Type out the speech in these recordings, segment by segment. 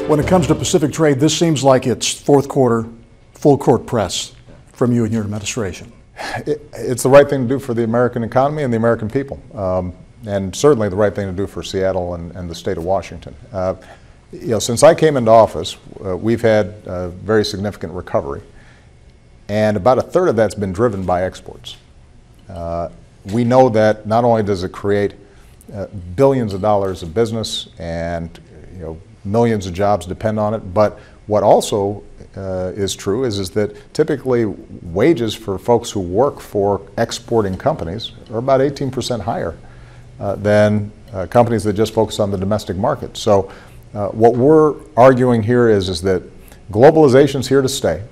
When it comes to Pacific trade, this seems like it's fourth quarter, full court press from you and your administration. It's the right thing to do for the American economy and the American people, and certainly the right thing to do for Seattle and the state of Washington. Since I came into office, we've had a very significant recovery, and about a third of that's been driven by exports. We know that not only does it create billions of dollars of business and millions of jobs depend on it, but what also is true is that typically wages for folks who work for exporting companies are about 18% higher than companies that just focus on the domestic market. So what we're arguing here is that globalization's here to stay.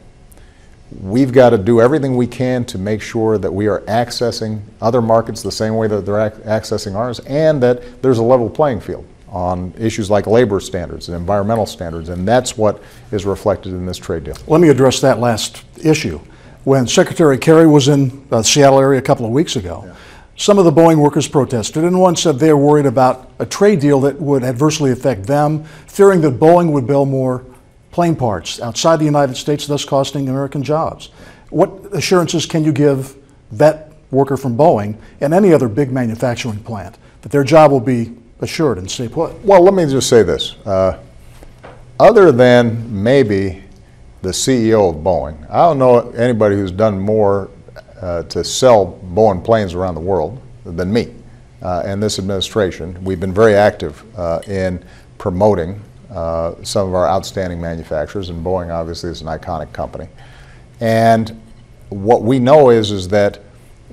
We've got to do everything we can to make sure that we are accessing other markets the same way that they're accessing ours, and that there's a level playing field on issues like labor standards and environmental standards, and that's what is reflected in this trade deal. Let me address that last issue. When Secretary Kerry was in the Seattle area a couple of weeks ago, some of the Boeing workers protested, and one said they were worried about a trade deal that would adversely affect them, fearing that Boeing would build more plane parts outside the United States, thus costing American jobs. What assurances can you give that worker from Boeing and any other big manufacturing plant that their job will be assured and stay put? Well, let me just say this. Other than maybe the CEO of Boeing, I don't know anybody who's done more to sell Boeing planes around the world than me and this administration. We've been very active in promoting some of our outstanding manufacturers, and Boeing obviously is an iconic company. And what we know is that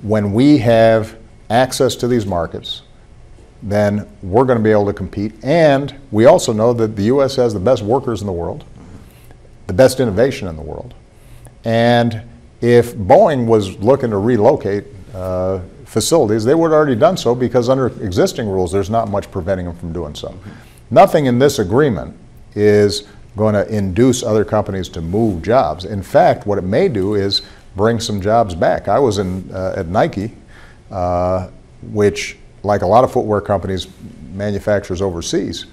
when we have access to these markets, then we're going to be able to compete. And we also know that the U.S. has the best workers in the world, the best innovation in the world. And if Boeing was looking to relocate facilities, they would have already done so, because under existing rules, there's not much preventing them from doing so. Nothing in this agreement is going to induce other companies to move jobs. In fact, what it may do is bring some jobs back. I was at Nike, which, like a lot of footwear companies, manufactures overseas.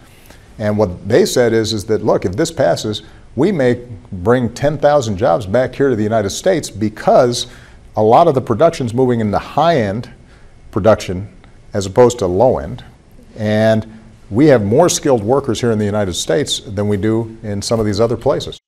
And what they said is that, look, if this passes, we may bring 10,000 jobs back here to the United States, because a lot of the production's moving into high-end production as opposed to low-end. And we have more skilled workers here in the United States than we do in some of these other places.